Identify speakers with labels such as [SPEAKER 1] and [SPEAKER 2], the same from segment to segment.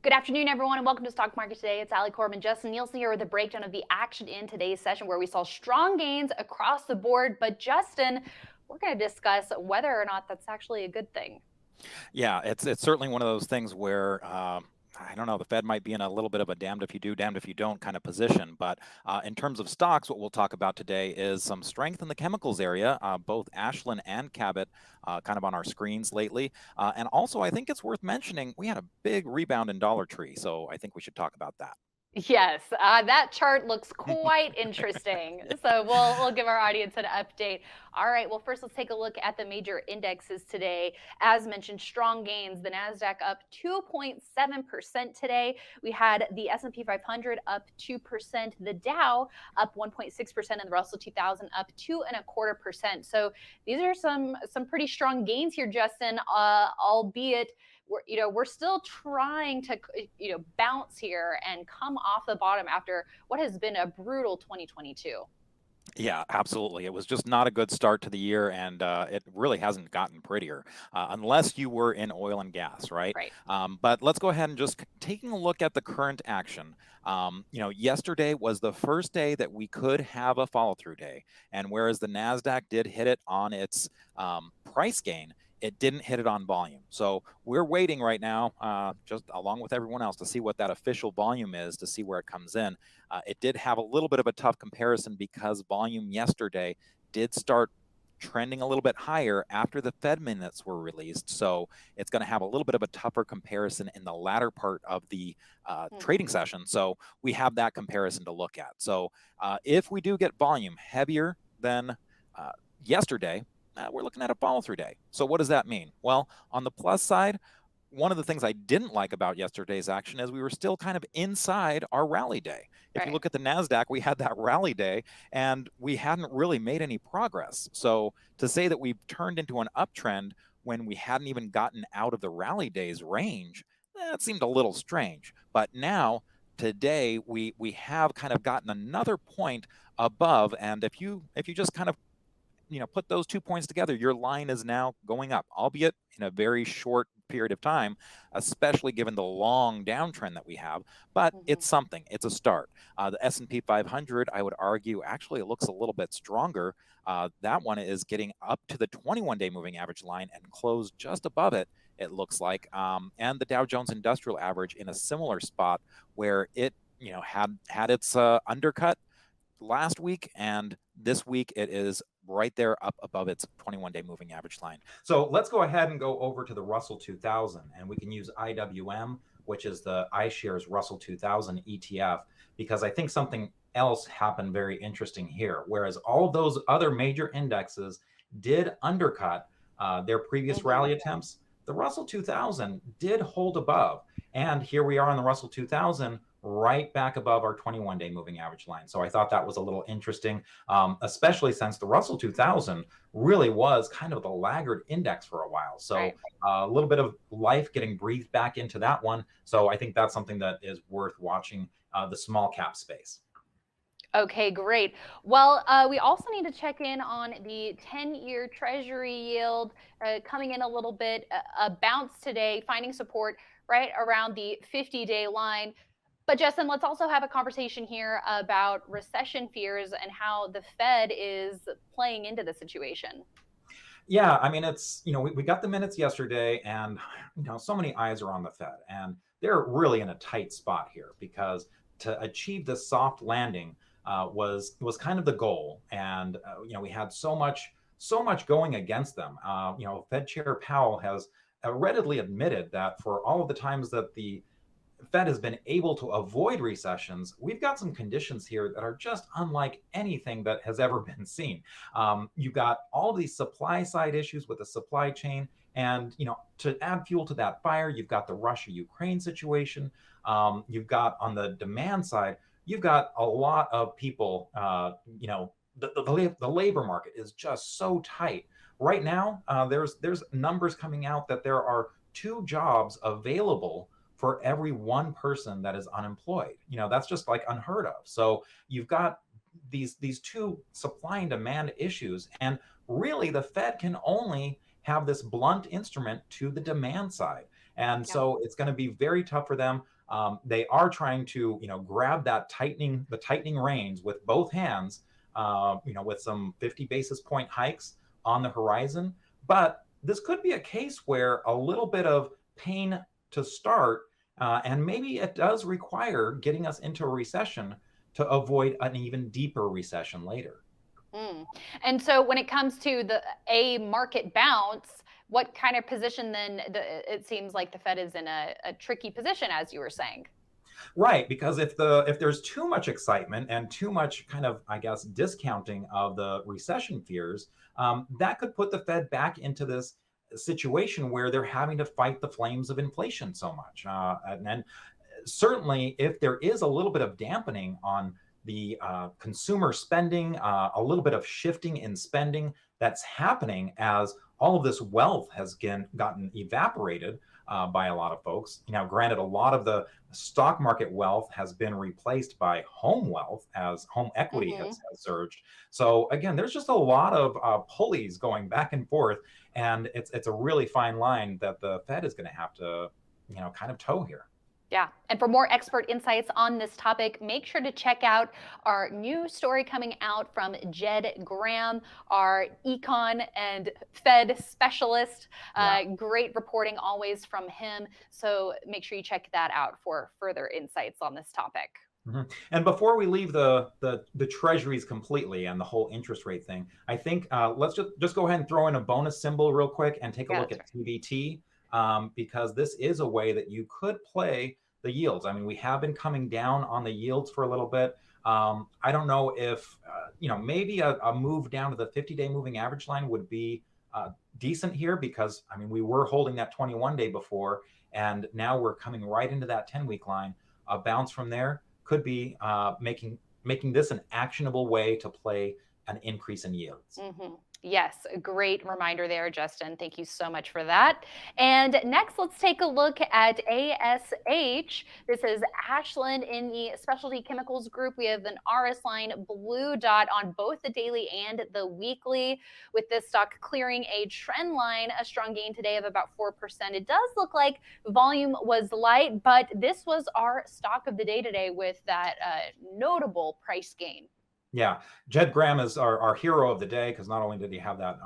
[SPEAKER 1] Good afternoon, everyone, and welcome to Stock Market Today. It's Coram and Justin Nielsen here with a breakdown of the action in today's session where we saw strong gains across the board. But Justin, we're going to discuss whether or not that's actually a good thing.
[SPEAKER 2] Yeah, it's certainly one of those things where I don't know, the Fed might be in a little bit of a damned if you do, damned if you don't kind of position. But in terms of stocks, what we'll talk about today is some strength in the chemicals area, both Ashland and Cabot kind of on our screens lately. And also, I think it's worth mentioning we had a big rebound in Dollar Tree, so I think we should talk about that.
[SPEAKER 1] Yes, that chart looks quite interesting. So we'll give our audience an update. All right, well, first let's take a look at the major indexes today. As mentioned, strong gains. The Nasdaq up 2.7% today. We had the S&P 500 up 2%, the Dow up 1.6%, and the Russell 2000 up 2.25%. So these are some pretty strong gains here, Justin. Albeit we're still trying to bounce here and come off the bottom after what has been a brutal 2022.
[SPEAKER 2] Yeah, absolutely. It was just not a good start to the year, and it really hasn't gotten prettier, unless you were in oil and gas, right?
[SPEAKER 1] Right.
[SPEAKER 2] But let's go ahead and just taking a look at the current action. Yesterday was the first day that we could have a follow-through day, and whereas the Nasdaq did hit it on its price gain, it didn't hit it on volume. So we're waiting right now, just along with everyone else, to see what that official volume is, to see where it comes in. It did have a little bit of a tough comparison because volume yesterday did start trending a little bit higher after the Fed minutes were released. So it's going to have a little bit of a tougher comparison in the latter part of the trading session. So we have that comparison to look at. So if we do get volume heavier than yesterday, we're looking at a follow-through day. So what does that mean? Well, on the plus side, one of the things I didn't like about yesterday's action is we were still kind of inside our rally day. If you look at the Nasdaq, we had that rally day and we hadn't really made any progress. So to say that we've turned into an uptrend when we hadn't even gotten out of the rally day's range, that seemed a little strange. But now, today, we have kind of gotten another point above, and if you just kind of put those 2 points together, your line is now going up, albeit in a very short period of time, especially given the long downtrend that we have. But it's something. It's a start. The S&P 500, I would argue, actually it looks a little bit stronger. That one is getting up to the 21-day moving average line and closed just above it, it looks like. And the Dow Jones Industrial Average in a similar spot where it had its undercut last week, and this week it is right there up above its 21-day moving average line. So let's go ahead and go over to the Russell 2000, and we can use IWM, which is the iShares Russell 2000 ETF, because I think something else happened very interesting here. Whereas all of those other major indexes did undercut their previous rally attempts, the Russell 2000 did hold above. And here we are on the Russell 2000, right back above our 21-day moving average line. So I thought that was a little interesting, especially since the Russell 2000 really was kind of the laggard index for a while. So a little bit of life getting breathed back into that one. So I think that's something that is worth watching, the small cap space.
[SPEAKER 1] Okay, great. Well, we also need to check in on the 10-year Treasury yield coming in a little bit, a bounce today, finding support right around the 50-day line. But Justin, let's also have a conversation here about recession fears and how the Fed is playing into the situation.
[SPEAKER 2] Yeah, I mean, it's, we got the minutes yesterday, and, so many eyes are on the Fed, and they're really in a tight spot here because to achieve this soft landing was kind of the goal. And, we had so much going against them. Fed Chair Powell has readily admitted that for all of the times that the Fed has been able to avoid recessions, we've got some conditions here that are just unlike anything that has ever been seen. You've got all of these supply side issues with the supply chain. And, to add fuel to that fire, you've got the Russia-Ukraine situation. You've got on the demand side, you've got a lot of people, the labor market is just so tight. Right now, there's numbers coming out that there are 2 jobs available for every 1 person that is unemployed. That's just like unheard of. So you've got these 2 supply and demand issues, and really the Fed can only have this blunt instrument to the demand side. And so it's going to be very tough for them. they are trying to, grab the tightening reins with both hands, with some 50 basis point hikes on the horizon. But this could be a case where a little bit of pain to start, and maybe it does require getting us into a recession to avoid an even deeper recession later.
[SPEAKER 1] And so when it comes to a market bounce, what kind of position then? It seems like the Fed is in a tricky position, as you were saying.
[SPEAKER 2] Right, because if there's too much excitement and too much kind of, I guess, discounting of the recession fears, that could put the Fed back into this situation where they're having to fight the flames of inflation so much. And certainly, if there is a little bit of dampening on the consumer spending, a little bit of shifting in spending that's happening as all of this wealth has gotten evaporated by a lot of folks. Granted, a lot of the stock market wealth has been replaced by home wealth as home equity has surged. So again, there's just a lot of pulleys going back and forth, and it's a really fine line that the Fed is going to have to, kind of toe here.
[SPEAKER 1] Yeah. And for more expert insights on this topic, make sure to check out our new story coming out from Jed Graham, our econ and Fed specialist. Great reporting always from him. So make sure you check that out for further insights on this topic.
[SPEAKER 2] And before we leave the treasuries completely and the whole interest rate thing, I think let's just go ahead and throw in a bonus symbol real quick and take a look at TVT. Because this is a way that you could play the yields. I mean, we have been coming down on the yields for a little bit. I don't know if, maybe a move down to the 50-day moving average line would be decent here, because, I mean, we were holding that 21-day before, and now we're coming right into that 10-week line. A bounce from there could be making this an actionable way to play an increase in yields.
[SPEAKER 1] Yes, a great reminder there, Justin. Thank you so much for that. And next, let's take a look at ASH. This is Ashland in the specialty chemicals group. We have an RS line blue dot on both the daily and the weekly, with this stock clearing a trend line, a strong gain today of about 4%. It does look like volume was light, but this was our stock of the day today with that notable price gain.
[SPEAKER 2] Yeah, Jed Graham is our hero of the day, because not only did he have that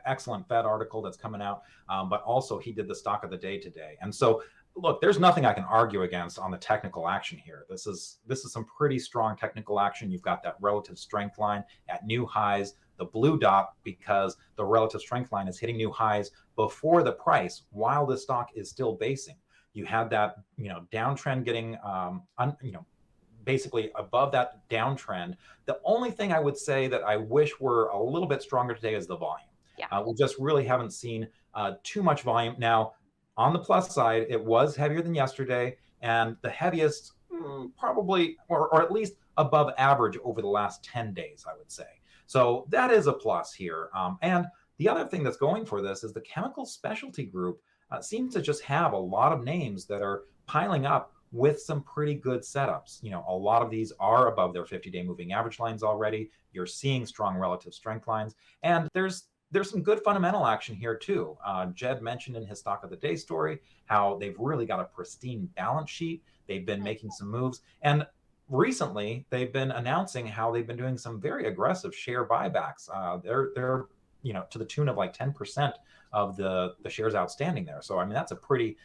[SPEAKER 2] excellent Fed article that's coming out, but also he did the stock of the day today. And so, look, there's nothing I can argue against on the technical action here. This is some pretty strong technical action. You've got that relative strength line at new highs, the blue dot, because the relative strength line is hitting new highs before the price, while the stock is still basing. You had that, downtrend getting, basically above that downtrend. The only thing I would say that I wish were a little bit stronger today is the volume. We just really haven't seen too much volume. Now, on the plus side, it was heavier than yesterday, and the heaviest probably, or at least above average over the last 10 days, I would say. So that is a plus here. And the other thing that's going for this is the chemical specialty group seems to just have a lot of names that are piling up with some pretty good setups. A lot of these are above their 50-day moving average lines already. You're seeing strong relative strength lines, and there's some good fundamental action here too. Jed mentioned in his stock of the day story how they've really got a pristine balance sheet. They've been making some moves, and recently they've been announcing how they've been doing some very aggressive share buybacks. They're to the tune of like 10% of the shares outstanding there. So I mean, that's a pretty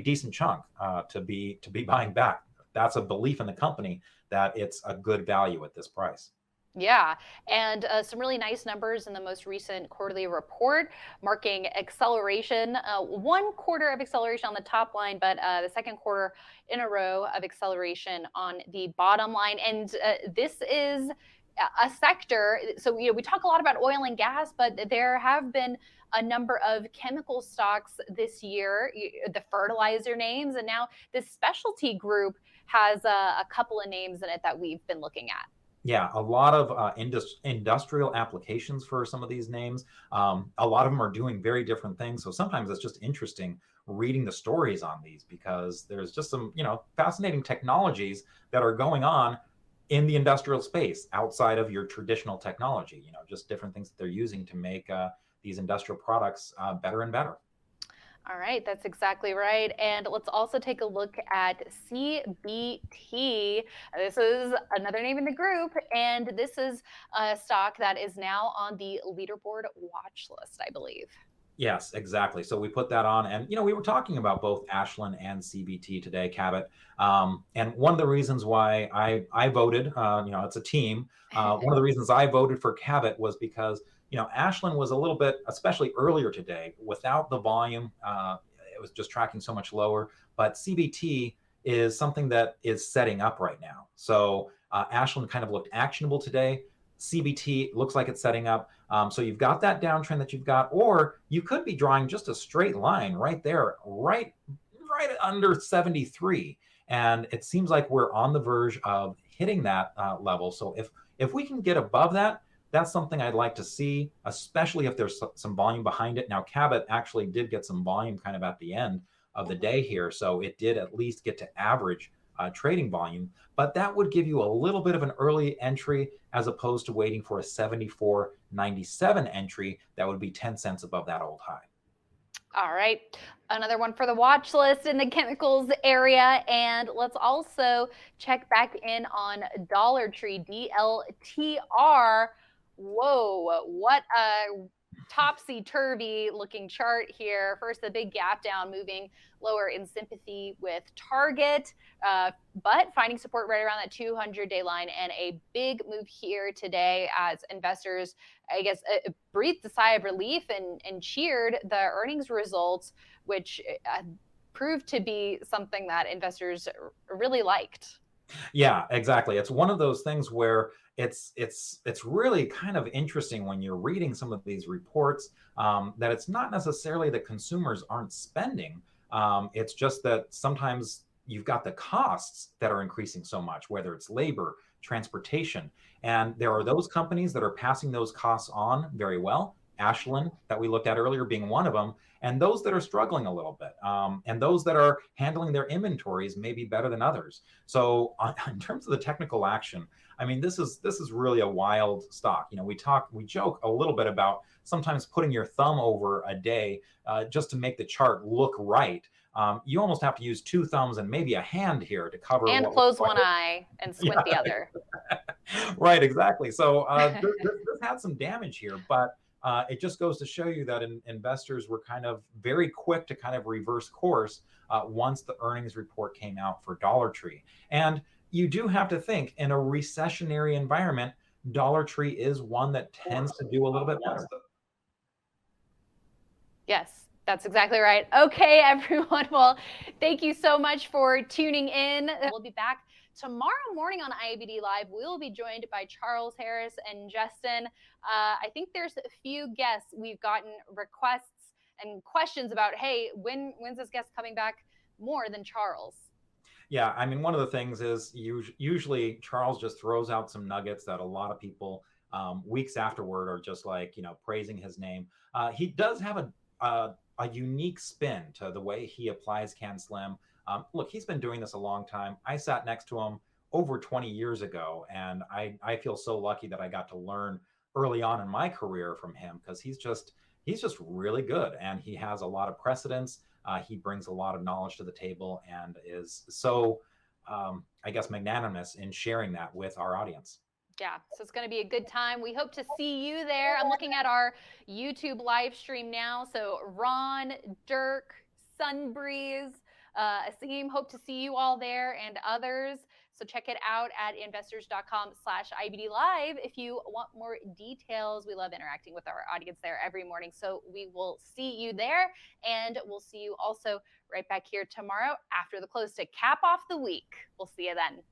[SPEAKER 2] decent chunk to be buying back. That's a belief in the company that it's a good value at this price.
[SPEAKER 1] Yeah, and some really nice numbers in the most recent quarterly report, marking acceleration, 1 quarter of acceleration on the top line, but the second quarter in a row of acceleration on the bottom line. And this is a sector. So we talk a lot about oil and gas, but there have been a number of chemical stocks this year, the fertilizer names, and now this specialty group has a couple of names in it that we've been looking at.
[SPEAKER 2] Yeah, a lot of industrial applications for some of these names. A lot of them are doing very different things. So sometimes it's just interesting reading the stories on these, because there's just some, fascinating technologies that are going on in the industrial space outside of your traditional technology, just different things that they're using to make these industrial products better and better.
[SPEAKER 1] All right, that's exactly right. And let's also take a look at CBT. This is another name in the group, and this is a stock that is now on the leaderboard watch list, I believe.
[SPEAKER 3] Yes, exactly. So we put that on, and we were talking about both Ashland and CBT today, Cabot. And one of the reasons why I voted, it's a team. One of the reasons I voted for Cabot was because Ashland was a little bit, especially earlier today, without the volume. It was just tracking so much lower. But CBT is something that is setting up right now. So Ashland kind of looked actionable today. CBT looks like it's setting up. So you've got that downtrend that you've got, or you could be drawing just a straight line right there, right under 73. And it seems like we're on the verge of hitting that level. So if we can get above that, that's something I'd like to see, especially if there's some volume behind it. Now, Cabot actually did get some volume kind of at the end of the day here. So it did at least get to average trading volume, but that would give you a little bit of an early entry as opposed to waiting for a 74.97 entry that would be 10 cents above that old high.
[SPEAKER 1] All right, another one for the watch list in the chemicals area. And let's also check back in on Dollar Tree, DLTR. Whoa, what a topsy-turvy looking chart here. First, the big gap down, moving lower in sympathy with Target, but finding support right around that 200-day line, and a big move here today as investors, I guess, breathed a sigh of relief and cheered the earnings results, which proved to be something that investors really liked.
[SPEAKER 3] Yeah, exactly. It's one of those things where it's really kind of interesting when you're reading some of these reports, that it's not necessarily that consumers aren't spending. It's just that sometimes you've got the costs that are increasing so much, whether it's labor, transportation, and there are those companies that are passing those costs on very well. Ashland, that we looked at earlier, being one of them, and those that are struggling a little bit, and those that are handling their inventories maybe better than others. So in terms of the technical action, I mean, this is really a wild stock. We joke a little bit about sometimes putting your thumb over a day just to make the chart look right. You almost have to use two thumbs and maybe a hand here to cover.
[SPEAKER 1] And close one eye and squint the other.
[SPEAKER 3] Right, exactly. So this had some damage here, but it just goes to show you that investors were kind of very quick to kind of reverse course once the earnings report came out for Dollar Tree. And you do have to think, in a recessionary environment, Dollar Tree is one that tends to do a little bit better.
[SPEAKER 1] Yes, that's exactly right. Okay, everyone. Well, thank you so much for tuning in. We'll be back tomorrow morning on IBD Live. We'll be joined by Charles Harris and Justin. I think there's a few guests. We've gotten requests and questions about, hey, when's this guest coming back more than Charles?
[SPEAKER 3] Yeah, I mean, one of the things is usually Charles just throws out some nuggets that a lot of people weeks afterward are just like, praising his name. He does have a unique spin to the way he applies CanSlim. Look, he's been doing this a long time. I sat next to him over 20 years ago, and I feel so lucky that I got to learn early on in my career from him, because he's just really good, and he has a lot of precedence. He brings a lot of knowledge to the table and is so, I guess, magnanimous in sharing that with our audience.
[SPEAKER 1] Yeah, so it's going to be a good time. We hope to see you there. I'm looking at our YouTube live stream now. So Ron, Dirk, Sunbreeze, Asim, hope to see you all there, and others. So check it out at investors.com/IBD Live if you want more details. We love interacting with our audience there every morning. So we will see you there, and we'll see you also right back here tomorrow after the close to cap off the week. We'll see you then.